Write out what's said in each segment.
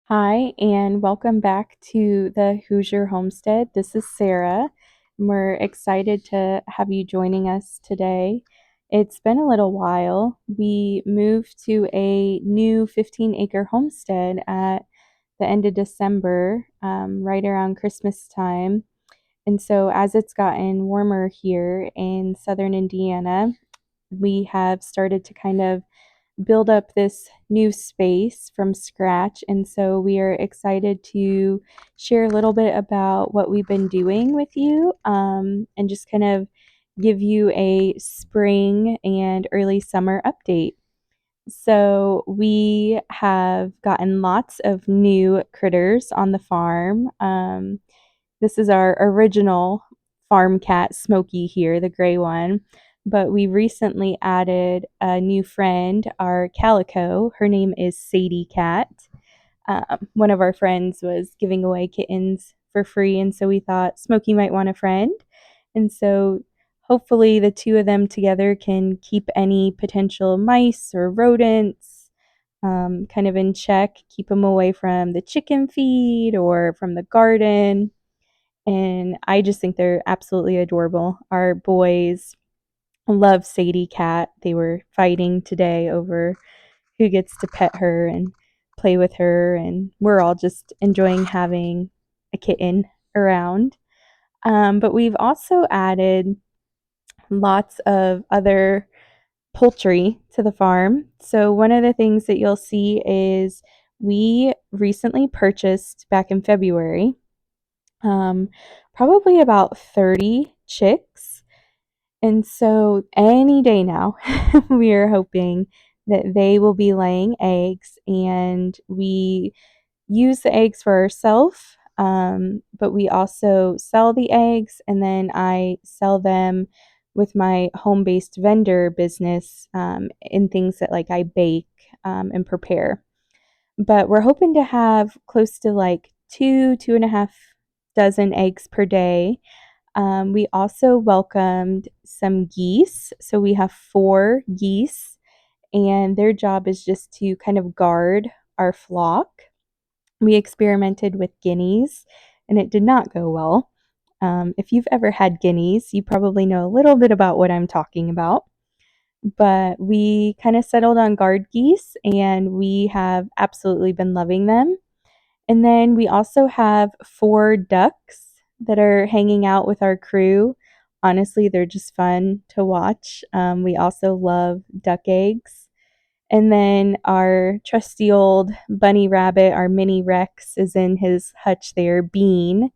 Hi, and welcome back to the Hoosier Homestead. This is Sarah, and we're excited to have you joining us today. It's been a little while. We moved to a new 15-acre homestead at the end of December, right around Christmas time. And so, as it's gotten warmer here in southern Indiana, we have started to kind of build up this new space from scratch. And so we are excited to share a little bit about what we've been doing with you and just kind of give you a spring and early summer update. So we have gotten lots of new critters on the farm. This is our original farm cat, Smokey here, the gray one. But we recently added a new friend, our calico. Her name is Sadie Cat. One of our friends was giving away kittens for free, and so we thought Smokey might want a friend. And so hopefully the two of them together can keep any potential mice or rodents kind of in check, keep them away from the chicken feed or from the garden. And I just think they're absolutely adorable. Our boys love Sadie Cat. They were fighting today over who gets to pet her and play with her, and we're all just enjoying having a kitten around. But we've also added lots of other poultry to the farm. So, one of the things that you'll see is we recently purchased back in February um, probably about 30 chicks. And so any day now, we are hoping that they will be laying eggs, and we use the eggs for ourselves, but we also sell the eggs, and then I sell them with my home-based vendor business in things that like I bake and prepare. But we're hoping to have close to like two and a half dozen eggs per day. We also welcomed some geese. So we have 4 geese, and their job is just to kind of guard our flock. We experimented with guineas, and it did not go well. If you've ever had guineas, you probably know a little bit about what I'm talking about. But we kind of settled on guard geese, and we have absolutely been loving them. And then we also have 4 ducks that are hanging out with our crew. Honestly, they're just fun to watch. We also love duck eggs. And then our trusty old bunny rabbit, our mini Rex, is in his hutch there, Bean.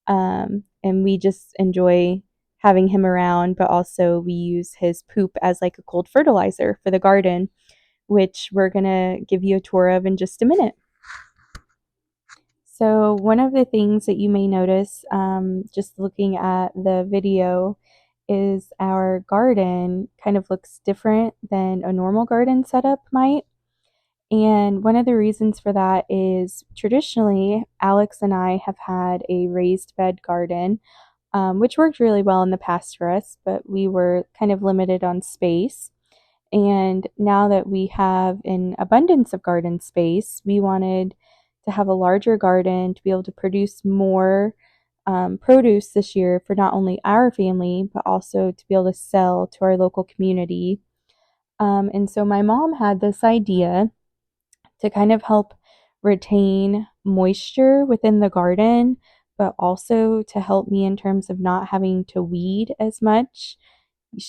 And we just enjoy having him around, but also we use his poop as like a cold fertilizer for the garden, which we're going to give you a tour of in just a minute. So, one of the things that you may notice just looking at the video is our garden kind of looks different than a normal garden setup might. And one of the reasons for that is traditionally, Alex and I have had a raised bed garden, which worked really well in the past for us, but we were kind of limited on space. And now that we have an abundance of garden space, we wanted to have a larger garden to be able to produce more produce this year for not only our family, but also to be able to sell to our local community. And so my mom had this idea to kind of help retain moisture within the garden, but also to help me in terms of not having to weed as much,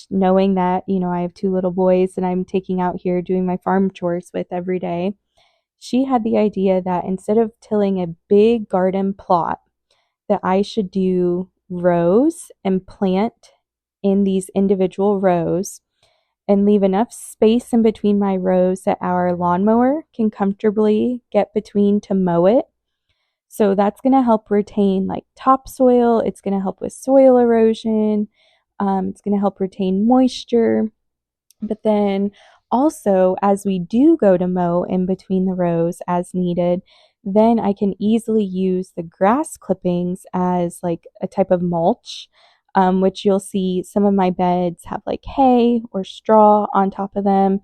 knowing that, I have 2 little boys and I'm taking out here doing my farm chores with every day. She had the idea that instead of tilling a big garden plot, that I should do rows and plant in these individual rows and leave enough space in between my rows that our lawnmower can comfortably get between to mow it. So that's going to help retain like topsoil. It's going to help with soil erosion. It's going to help retain moisture. But then also, as we do go to mow in between the rows as needed, then I can easily use the grass clippings as like a type of mulch, which you'll see some of my beds have like hay or straw on top of them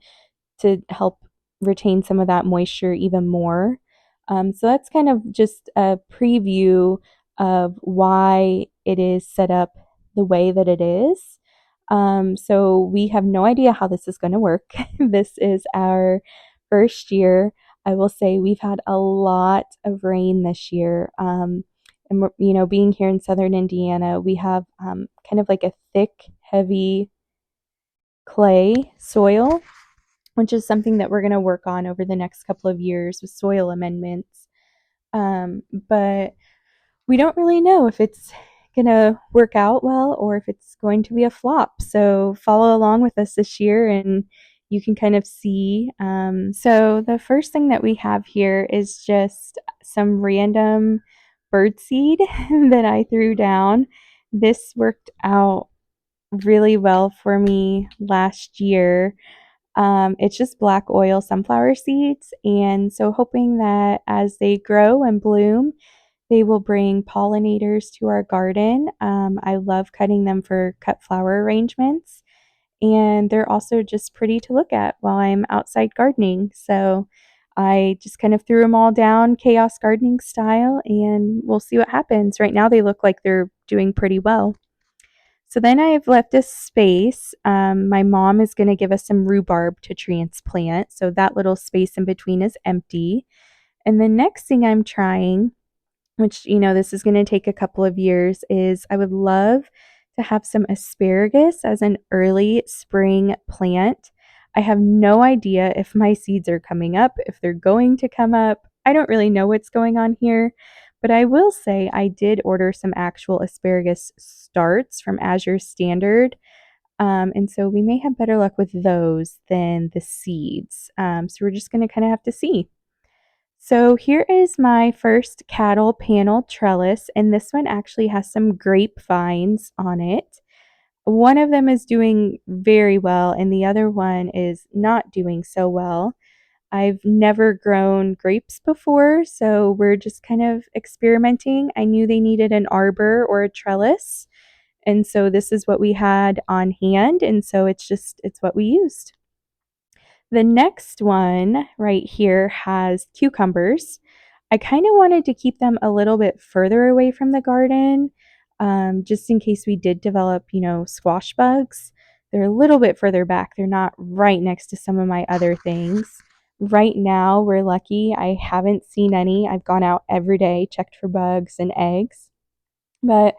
to help retain some of that moisture even more. So that's kind of just a preview of why it is set up the way that it is. So we have no idea how this is going to work. This is our first year. I will say we've had a lot of rain this year. And being here in southern Indiana, we have kind of like a thick, heavy clay soil, which is something that we're going to work on over the next couple of years with soil amendments. But we don't really know if it's going to work out well or if it's going to be a flop. So follow along with us this year and you can kind of see. So the first thing that we have here is just some random bird seed that I threw down. This worked out really well for me last year. It's just black oil sunflower seeds. And so, hoping that as they grow and bloom, they will bring pollinators to our garden. I love cutting them for cut flower arrangements. And they're also just pretty to look at while I'm outside gardening. So, I just kind of threw them all down chaos gardening style, and we'll see what happens. Right now, they look like they're doing pretty well. So then I've left a space. My mom is going to give us some rhubarb to transplant. So that little space in between is empty. And the next thing I'm trying, which, this is going to take a couple of years, is I would love to have some asparagus as an early spring plant. I have no idea if my seeds are coming up, if they're going to come up. I don't really know what's going on here, but I will say I did order some actual asparagus starts from Azure Standard. And so we may have better luck with those than the seeds. So we're just going to kind of have to see. So here is my first cattle panel trellis, and this one actually has some grapevines on it. One of them is doing very well, and the other one is not doing so well. I've never grown grapes before, so we're just kind of experimenting. I knew they needed an arbor or a trellis, and so this is what we had on hand, and so it's what we used. The next one right here has cucumbers. I kind of wanted to keep them a little bit further away from the garden, just in case we did develop, squash bugs. They're a little bit further back. They're not right next to some of my other things. Right now, we're lucky. I haven't seen any. I've gone out every day, checked for bugs and eggs. But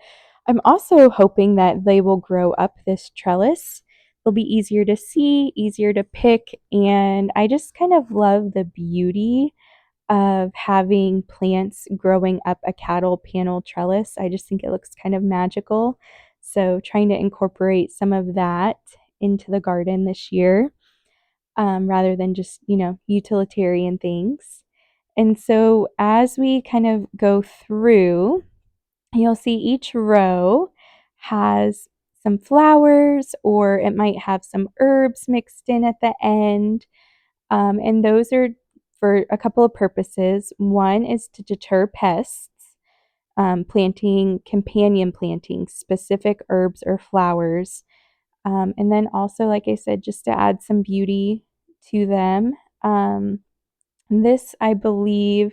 I'm also hoping that they will grow up this trellis. They'll be easier to see, easier to pick, and I just kind of love the beauty of having plants growing up a cattle panel trellis. I just think it looks kind of magical. So, trying to incorporate some of that into the garden this year, rather than just, utilitarian things. And so, as we kind of go through, you'll see each row has some flowers, or it might have some herbs mixed in at the end. And those are for a couple of purposes. One is to deter pests, planting companion planting, specific herbs or flowers. And then also, like I said, just to add some beauty to them. This, I believe,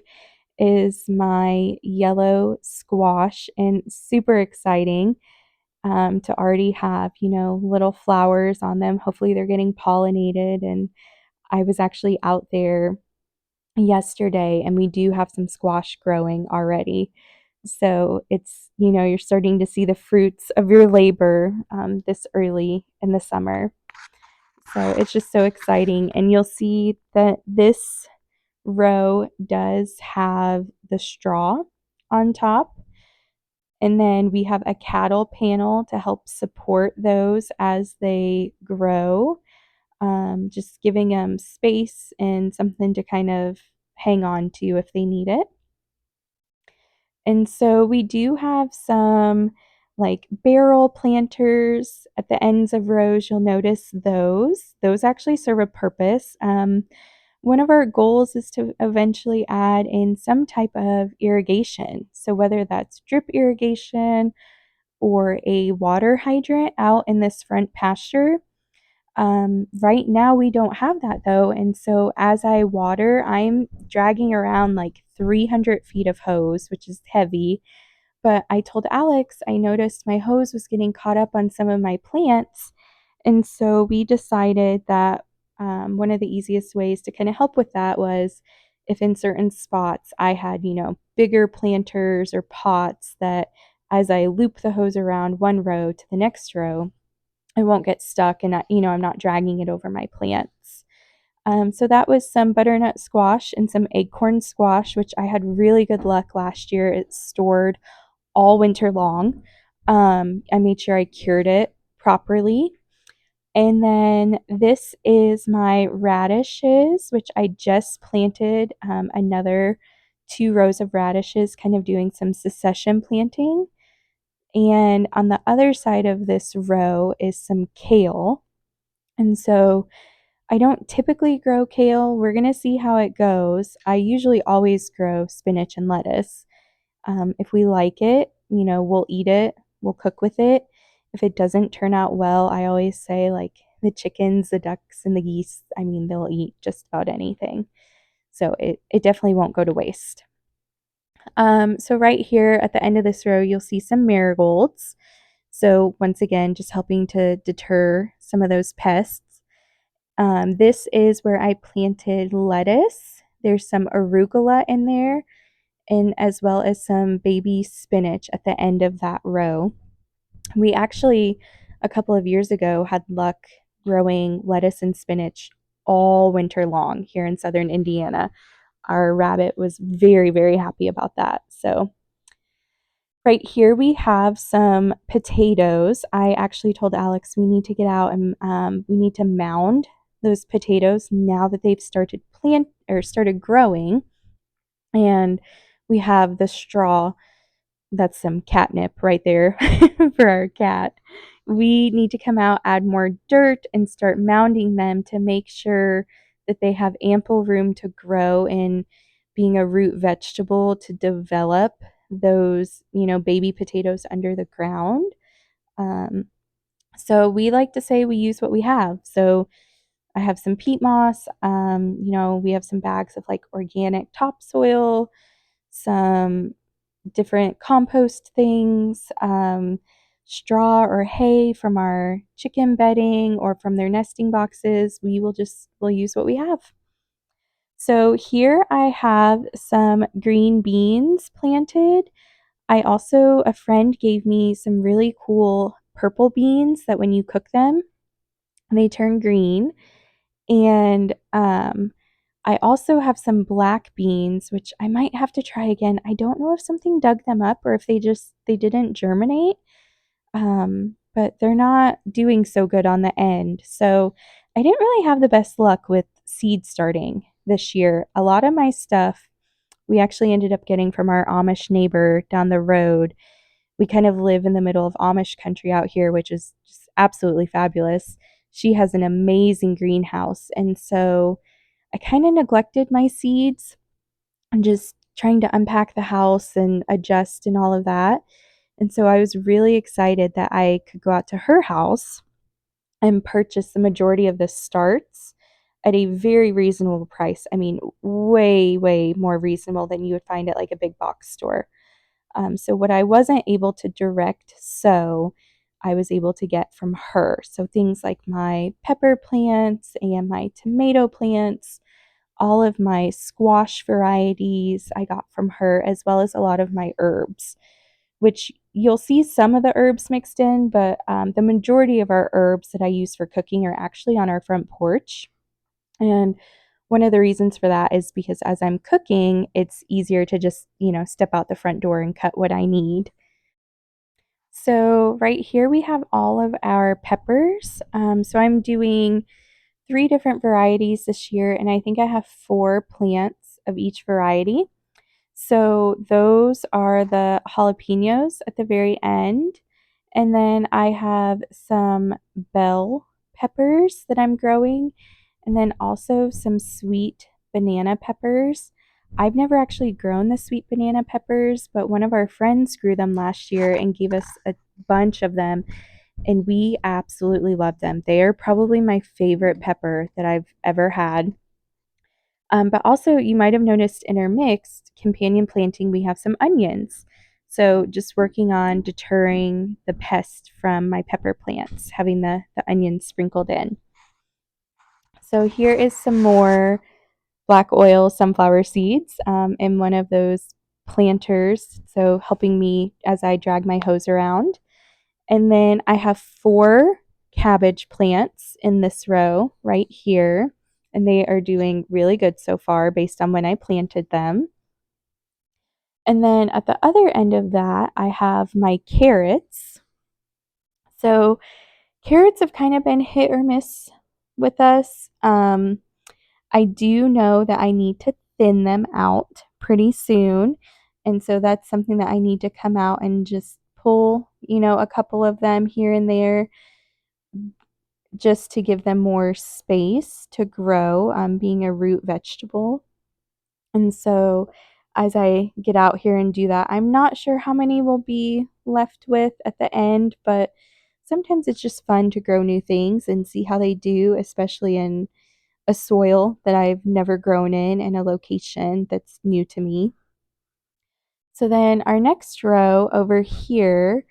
is my yellow squash, and super exciting to already have, little flowers on them. Hopefully, they're getting pollinated. And I was actually out there yesterday, and we do have some squash growing already. So it's, you're starting to see the fruits of your labor this early in the summer. So it's just so exciting. And you'll see that this row does have the straw on top. And then we have a cattle panel to help support those as they grow, just giving them space and something to kind of hang on to if they need it. And so we do have some like barrel planters at the ends of rows. You'll notice those. Those actually serve a purpose. One of our goals is to eventually add in some type of irrigation. So, whether that's drip irrigation or a water hydrant out in this front pasture. Right now, we don't have that though. And so, as I water, I'm dragging around like 300 feet of hose, which is heavy. But I told Alex I noticed my hose was getting caught up on some of my plants. And so we decided that one of the easiest ways to kind of help with that was if in certain spots I had, bigger planters or pots that as I loop the hose around one row to the next row, I won't get stuck and, I'm not dragging it over my plants. So that was some butternut squash and some acorn squash, which I had really good luck last year. It stored all winter long. I made sure I cured it properly. And then this is my radishes, which I just planted another 2 rows of radishes, kind of doing some succession planting. And on the other side of this row is some kale. And so I don't typically grow kale. We're going to see how it goes. I usually always grow spinach and lettuce. If we like it, we'll eat it, we'll cook with it. If it doesn't turn out well, I always say, like, the chickens, the ducks, and the geese, I mean, they'll eat just about anything. So it definitely won't go to waste. So right here at the end of this row, you'll see some marigolds. So once again, just helping to deter some of those pests. This is where I planted lettuce. There's some arugula in there, and as well as some baby spinach at the end of that row. We actually, a couple of years ago, had luck growing lettuce and spinach all winter long here in southern Indiana. Our rabbit was very, very happy about that. So right here we have some potatoes. I actually told Alex we need to get out and we need to mound those potatoes now that they've started growing. And we have the straw. That's some catnip right there for our cat. We need to come out, add more dirt, and start mounding them to make sure that they have ample room to grow and being a root vegetable to develop those, baby potatoes under the ground. Um, so we like to say we use what we have. So I have some peat moss. We have some bags of like organic topsoil, some different compost things, straw or hay from our chicken bedding or from their nesting boxes. We'll use what we have. So here I have some green beans planted. A friend gave me some really cool purple beans that when you cook them, they turn green. And I also have some black beans, which I might have to try again. I don't know if something dug them up or if they didn't germinate. But they're not doing so good on the end. So I didn't really have the best luck with seed starting this year. A lot of my stuff we actually ended up getting from our Amish neighbor down the road. We kind of live in the middle of Amish country out here, which is just absolutely fabulous. She has an amazing greenhouse. And so I kind of neglected my seeds and just trying to unpack the house and adjust and all of that. And so I was really excited that I could go out to her house and purchase the majority of the starts at a very reasonable price. I mean, way, way more reasonable than you would find at like a big box store. So what I wasn't able to direct sow, I was able to get from her. So things like my pepper plants and my tomato plants, all of my squash varieties I got from her, as well as a lot of my herbs, which you'll see some of the herbs mixed in, but the majority of our herbs that I use for cooking are actually on our front porch. And one of the reasons for that is because as I'm cooking, it's easier to just, step out the front door and cut what I need. So right here we have all of our peppers. So I'm doing 3 different varieties this year, and I think I have 4 plants of each variety. So those are the jalapenos at the very end. And then I have some bell peppers that I'm growing, and then also some sweet banana peppers. I've never actually grown the sweet banana peppers, but one of our friends grew them last year and gave us a bunch of them, and we absolutely love them. They are probably my favorite pepper that I've ever had. But also, you might have noticed in our mixed companion planting, we have some onions. So just working on deterring the pest from my pepper plants, having the onions sprinkled in. So here is some more black oil sunflower seeds in one of those planters, so helping me as I drag my hose around. And then I have 4 cabbage plants in this row right here, and they are doing really good so far based on when I planted them. And then at the other end of that, I have my carrots. So carrots have kind of been hit or miss with us. I do know that I need to thin them out pretty soon. And so that's something that I need to come out and just pull, a couple of them here and there just to give them more space to grow, being a root vegetable. And so as I get out here and do that, I'm not sure how many will be left with at the end, but sometimes it's just fun to grow new things and see how they do, especially in a soil that I've never grown in and a location that's new to me. So then our next row over here,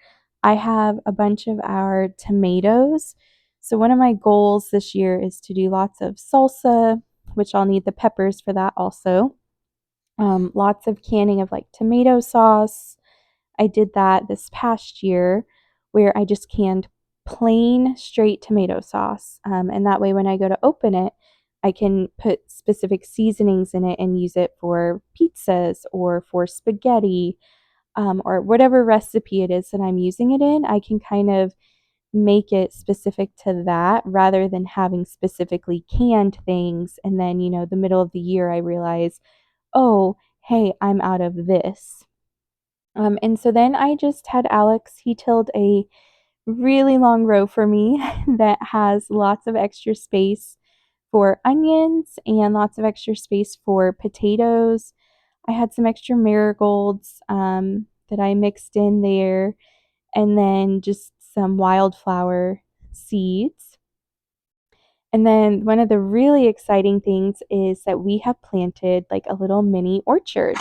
I have a bunch of our tomatoes. So one of my goals this year is to do lots of salsa, which I'll need the peppers for that also. Lots of canning of like tomato sauce. I did that this past year where I just canned plain straight tomato sauce. And that way, when I go to open it, I can put specific seasonings in it and use it for pizzas or for spaghetti, or whatever recipe it is that I'm using it in. I can kind of make it specific to that rather than having specifically canned things. And then, the middle of the year, I realize, oh, hey, I'm out of this. And so then I just had Alex, he tilled a really long row for me that has lots of extra space for onions and lots of extra space for potatoes. I had some extra marigolds that I mixed in there, and then just some wildflower seeds. And then one of the really exciting things is that we have planted like a little mini orchard.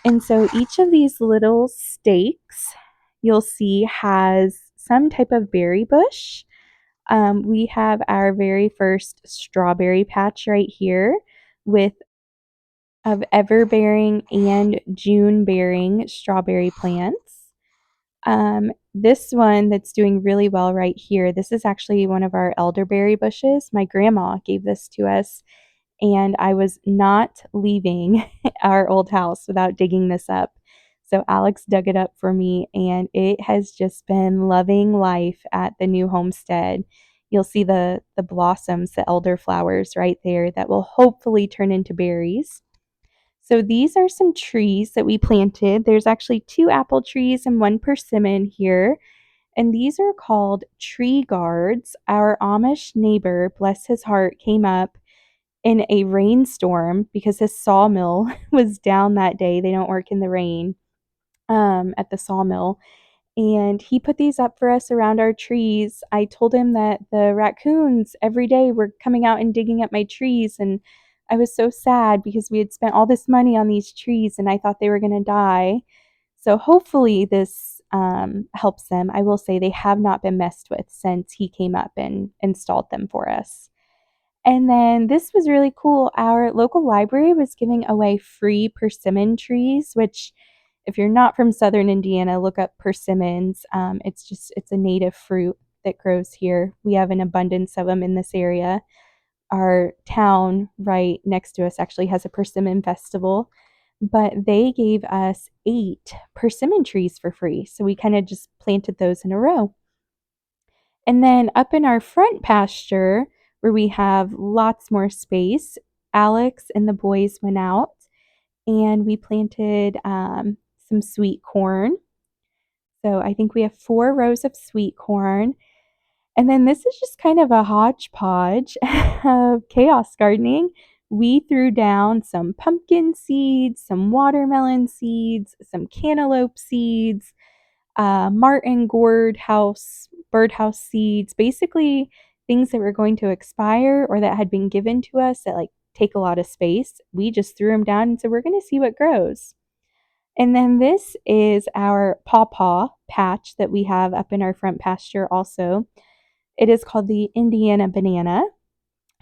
And so each of these little stakes you'll see has some type of berry bush. We have our very first strawberry patch right here with of ever-bearing and June-bearing strawberry plants. This one that's doing really well right here, this is actually one of our elderberry bushes. My grandma gave this to us, and I was not leaving our old house without digging this up. So Alex dug it up for me, and it has just been loving life at the new homestead. You'll see the blossoms, the elder flowers right there that will hopefully turn into berries. So these are some trees that we planted. There's actually 2 apple trees and 1 persimmon here. And these are called tree guards. Our Amish neighbor, bless his heart, came up in a rainstorm because his sawmill was down that day. They don't work in the rain at the sawmill. And he put these up for us around our trees. I told him that the raccoons every day were coming out and digging up my trees. And I was so sad because we had spent all this money on these trees and I thought they were going to die. So hopefully this helps them. I will say they have not been messed with since he came up and installed them for us. And then this was really cool. Our local library was giving away free persimmon trees, which if you're not from southern Indiana, look up persimmons. It's a native fruit that grows here. We have an abundance of them in this area. Our town right next to us actually has a persimmon festival, but they gave us 8 persimmon trees for free. So we kind of just planted those in a row. And then up in our front pasture, where we have lots more space, Alex and the boys went out and we planted some sweet corn. So I think we have 4 rows of sweet corn. And then this is just kind of a hodgepodge of chaos gardening. We threw down some pumpkin seeds, some watermelon seeds, some cantaloupe seeds, martin gourd house, birdhouse seeds, basically things that were going to expire or that had been given to us at like take a lot of space. We just threw them down and said, we're going to see what grows. And then this is our pawpaw patch that we have up in our front pasture also. It is called the Indiana banana.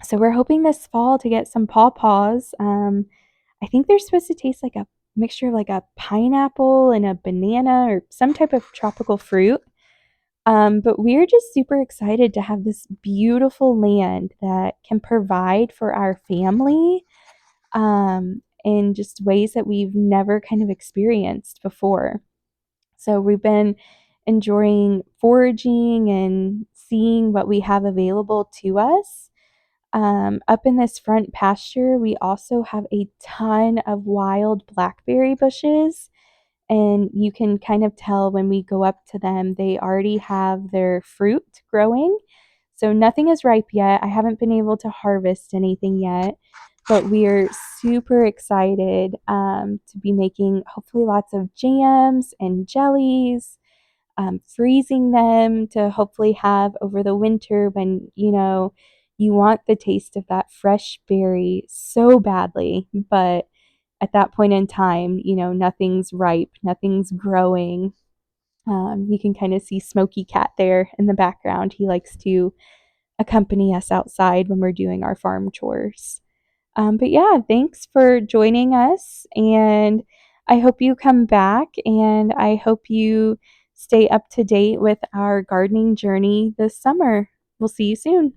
So we're hoping this fall to get some pawpaws. I think they're supposed to taste like a mixture of like a pineapple and a banana or some type of tropical fruit. But we're just super excited to have this beautiful land that can provide for our family in just ways that we've never kind of experienced before. So we've been enjoying foraging and seeing what we have available to us. Up in this front pasture, we also have a ton of wild blackberry bushes, and you can kind of tell when we go up to them, they already have their fruit growing. So nothing is ripe yet. I haven't been able to harvest anything yet, but we are super excited to be making hopefully lots of jams and jellies, freezing them to hopefully have over the winter when, you want the taste of that fresh berry so badly, but at that point in time, nothing's ripe, nothing's growing. You can kind of see Smoky Cat there in the background. He likes to accompany us outside when we're doing our farm chores. But yeah, thanks for joining us. And I hope you come back and I hope you stay up to date with our gardening journey this summer. We'll see you soon.